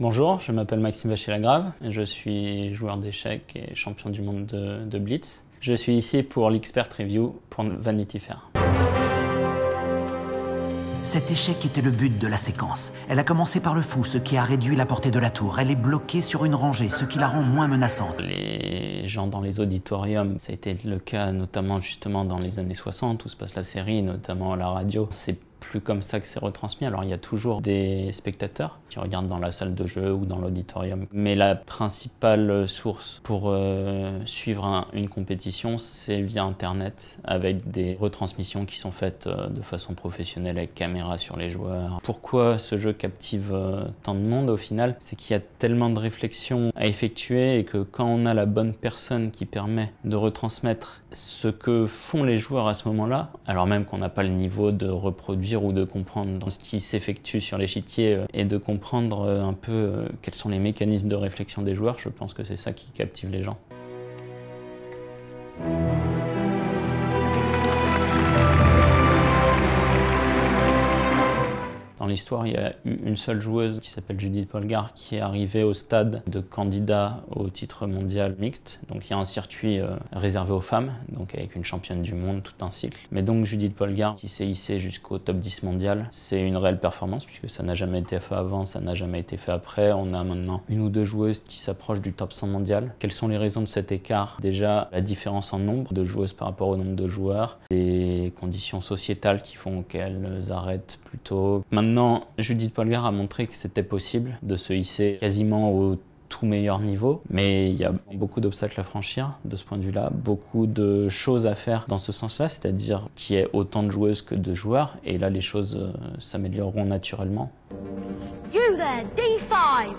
Bonjour, je m'appelle Maxime Vachier-Lagrave, je suis joueur d'échecs et champion du monde de Blitz. Je suis ici pour l'Expert Review pour Vanity Fair. Cet échec était le but de la séquence. Elle a commencé par le fou, ce qui a réduit la portée de la tour. Elle est bloquée sur une rangée, ce qui la rend moins menaçante. Les gens dans les auditoriums, ça a été le cas notamment justement dans les années 60 où se passe la série, notamment à la radio. C'est plus comme ça que c'est retransmis. Alors il y a toujours des spectateurs qui regardent dans la salle de jeu ou dans l'auditorium. Mais la principale source pour suivre une compétition, c'est via Internet, avec des retransmissions qui sont faites de façon professionnelle avec caméra sur les joueurs. Pourquoi ce jeu captive tant de monde au final? C'est qu'il y a tellement de réflexions à effectuer et que quand on a la bonne personne qui permet de retransmettre ce que font les joueurs à ce moment-là, alors même qu'on n'a pas le niveau de reproduire ou de comprendre ce qui s'effectue sur l'échiquier et de comprendre un peu quels sont les mécanismes de réflexion des joueurs, je pense que c'est ça qui captive les gens. Dans l'histoire, il y a eu une seule joueuse qui s'appelle Judith Polgar qui est arrivée au stade de candidat au titre mondial mixte. Donc il y a un circuit réservé aux femmes, donc avec une championne du monde, tout un cycle. Mais donc Judith Polgar qui s'est hissée jusqu'au top 10 mondial, c'est une réelle performance puisque ça n'a jamais été fait avant, ça n'a jamais été fait après. On a maintenant une ou deux joueuses qui s'approchent du top 100 mondial. Quelles sont les raisons de cet écart? Déjà, la différence en nombre de joueuses par rapport au nombre de joueurs, des conditions sociétales qui font qu'elles arrêtent plus tôt. Maintenant, Judith Polgar a montré que c'était possible de se hisser quasiment au tout meilleur niveau, mais il y a beaucoup d'obstacles à franchir de ce point de vue-là, beaucoup de choses à faire dans ce sens-là, c'est-à-dire qu'il y ait autant de joueuses que de joueurs, et là les choses s'amélioreront naturellement. You there, D5!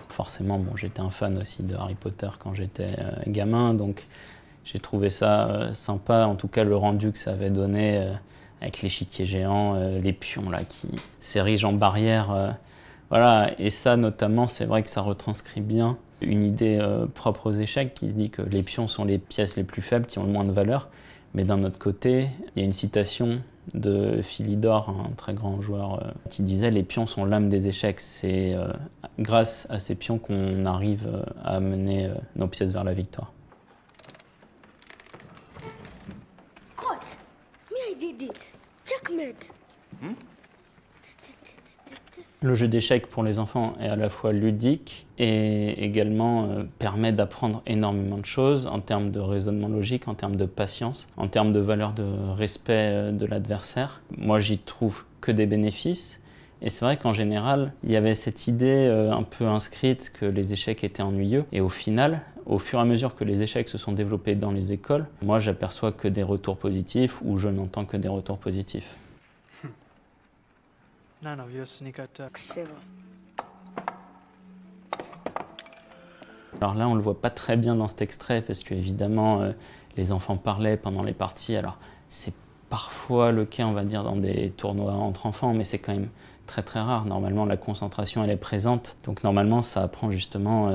Forcément, bon, j'étais un fan aussi de Harry Potter quand j'étais gamin, donc j'ai trouvé ça sympa, en tout cas le rendu que ça avait donné avec l'échiquier géant, les pions là qui s'érigent en barrière. Voilà, et ça notamment, c'est vrai que ça retranscrit bien une idée propre aux échecs qui se dit que les pions sont les pièces les plus faibles, qui ont le moins de valeur. Mais d'un autre côté, il y a une citation de Philidor, un très grand joueur, qui disait « Les pions sont l'âme des échecs ». C'est grâce à ces pions qu'on arrive à mener nos pièces vers la victoire. God, me I did it. Checkmate. Le jeu d'échecs pour les enfants est à la fois ludique et également permet d'apprendre énormément de choses en termes de raisonnement logique, en termes de patience, en termes de valeur de respect de l'adversaire. Moi, j'y trouve que des bénéfices. Et c'est vrai qu'en général, il y avait cette idée un peu inscrite que les échecs étaient ennuyeux. Et au final, au fur et à mesure que les échecs se sont développés dans les écoles, moi, j'aperçois que des retours positifs ou je n'entends que des retours positifs. None of your sneak attack. Alors là, on ne le voit pas très bien dans cet extrait parce que évidemment, les enfants parlaient pendant les parties. Alors c'est parfois le cas, on va dire, dans des tournois entre enfants, mais c'est quand même très très rare. Normalement, la concentration, elle est présente. Donc normalement, ça apprend justement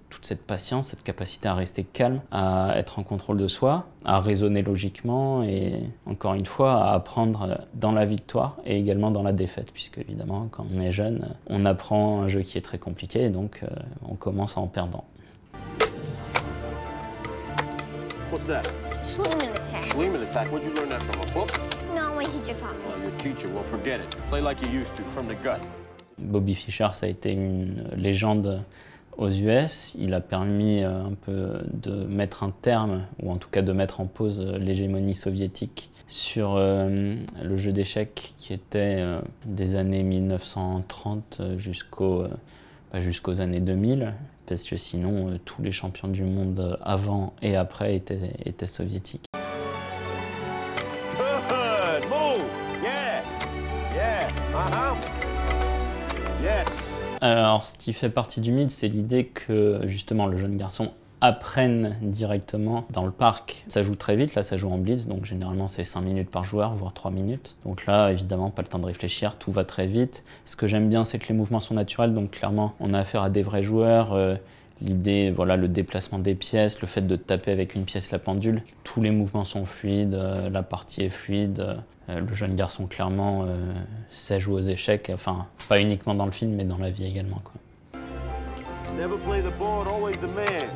toute cette patience, cette capacité à rester calme, à être en contrôle de soi, à raisonner logiquement et encore une fois, à apprendre dans la victoire et également dans la défaite. Puisque évidemment, quand on est jeune, on apprend un jeu qui est très compliqué et donc on commence en perdant. What's that? Schliemann attack. Schliemann attack. Where'd you learn that from? A book? No, my teacher taught me. Oh, your teacher. Well, forget it. Play like you used to, from the gut. Bobby Fischer, ça a été une légende aux US. Il a permis un peu de mettre un terme, ou en tout cas de mettre en pause l'hégémonie soviétique sur le jeu d'échecs qui était des années 1930 jusqu'aux années 2000. Parce que sinon, tous les champions du monde avant et après étaient soviétiques. Good move. Yeah. Yeah. Yes. Alors, ce qui fait partie du mythe, c'est l'idée que justement le jeune garçon apprenne directement dans le parc. Ça joue très vite, là ça joue en blitz, donc généralement c'est 5 minutes par joueur, voire 3 minutes. Donc là, évidemment, pas le temps de réfléchir, tout va très vite. Ce que j'aime bien, c'est que les mouvements sont naturels, donc clairement, on a affaire à des vrais joueurs. L'idée, voilà, le déplacement des pièces, le fait de taper avec une pièce la pendule, tous les mouvements sont fluides, la partie est fluide. Le jeune garçon, clairement, sait jouer aux échecs, enfin, pas uniquement dans le film, mais dans la vie également, quoi. Never play the board, always the man.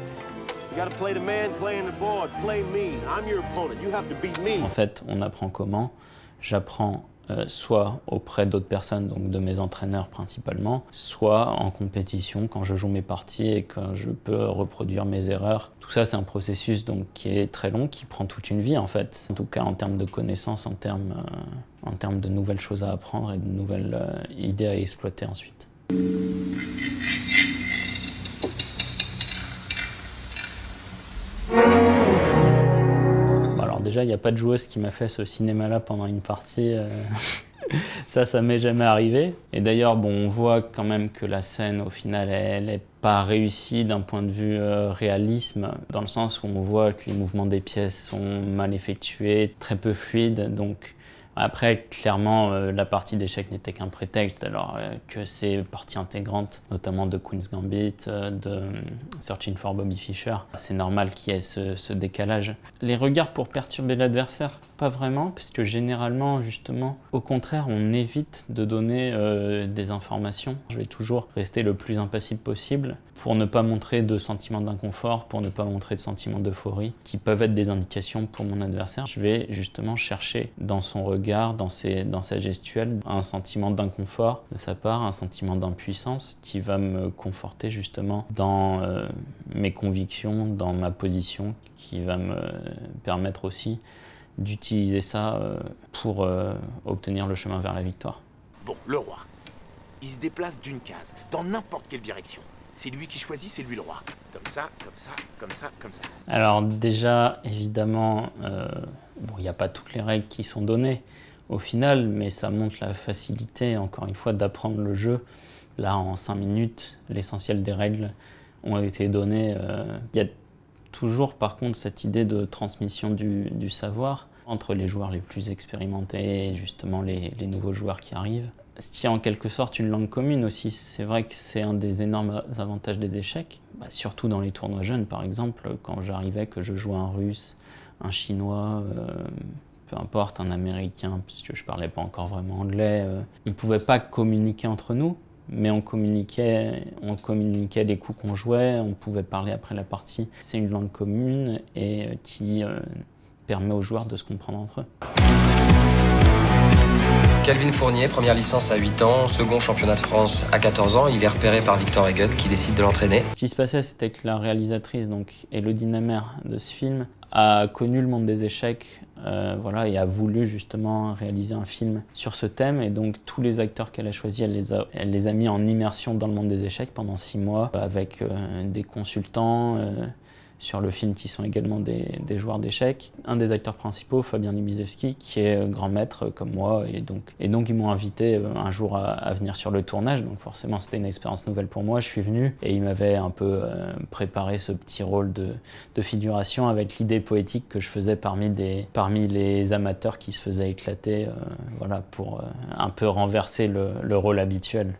You gotta play the man playing the board. Play me. I'm your opponent. You have to beat me. En fait, on apprend comment? J'apprends soit auprès d'autres personnes, donc de mes entraîneurs principalement, soit en compétition quand je joue mes parties et quand je peux reproduire mes erreurs. Tout ça, c'est un processus donc, qui est très long, qui prend toute une vie en fait. En tout cas en termes de connaissances, en termes de nouvelles choses à apprendre et de nouvelles idées à exploiter ensuite. Alors déjà, il n'y a pas de joueuse qui m'a fait ce cinéma-là pendant une partie. Ça m'est jamais arrivé. Et d'ailleurs, bon, on voit quand même que la scène, au final, elle n'est pas réussie d'un point de vue réalisme, dans le sens où on voit que les mouvements des pièces sont mal effectués, très peu fluides. Donc après, clairement, la partie d'échecs n'était qu'un prétexte, alors que c'est partie intégrante, notamment de Queen's Gambit, de Searching for Bobby Fischer. C'est normal qu'il y ait ce décalage. Les regards pour perturber l'adversaire, pas vraiment, parce que généralement, justement, au contraire, on évite de donner des informations. Je vais toujours rester le plus impassible possible pour ne pas montrer de sentiments d'inconfort, pour ne pas montrer de sentiments d'euphorie, qui peuvent être des indications pour mon adversaire. Je vais justement chercher dans son regard, dans sa gestuelle, un sentiment d'inconfort de sa part, un sentiment d'impuissance qui va me conforter justement dans mes convictions, dans ma position, qui va me permettre aussi d'utiliser ça pour obtenir le chemin vers la victoire. Bon, le roi, il se déplace d'une case, dans n'importe quelle direction. C'est lui qui choisit, c'est lui le roi. Comme ça, comme ça, comme ça, comme ça. Alors déjà, évidemment, bon, il n'y a pas toutes les règles qui sont données au final, mais ça montre la facilité, encore une fois, d'apprendre le jeu. Là, en 5 minutes, l'essentiel des règles ont été données. Il y a toujours, par contre, cette idée de transmission du savoir entre les joueurs les plus expérimentés et justement les nouveaux joueurs qui arrivent. Ce qui est en quelque sorte une langue commune aussi. C'est vrai que c'est un des énormes avantages des échecs, surtout dans les tournois jeunes par exemple, quand j'arrivais, que je jouais un russe, un chinois, peu importe, un américain, puisque je parlais pas encore vraiment anglais, on ne pouvait pas communiquer entre nous, mais on communiquait les coups qu'on jouait, on pouvait parler après la partie. C'est une langue commune et qui permet aux joueurs de se comprendre entre eux. Kelvin Fournier, première licence à 8 ans, second championnat de France à 14 ans. Il est repéré par Victor Egon qui décide de l'entraîner. Ce qui se passait, c'était que la réalisatrice, donc Elodie Namer de ce film, a connu le monde des échecs voilà, et a voulu justement réaliser un film sur ce thème. Et donc tous les acteurs qu'elle a choisis, elle les a mis en immersion dans le monde des échecs pendant 6 mois avec des consultants sur le film qui sont également des joueurs d'échecs. Un des acteurs principaux, Fabien Libizewski, qui est grand maître comme moi, et donc ils m'ont invité un jour à venir sur le tournage, donc forcément c'était une expérience nouvelle pour moi. Je suis venu et ils m'avaient un peu préparé ce petit rôle de figuration avec l'idée poétique que je faisais parmi les amateurs qui se faisaient éclater, voilà, pour un peu renverser le rôle habituel.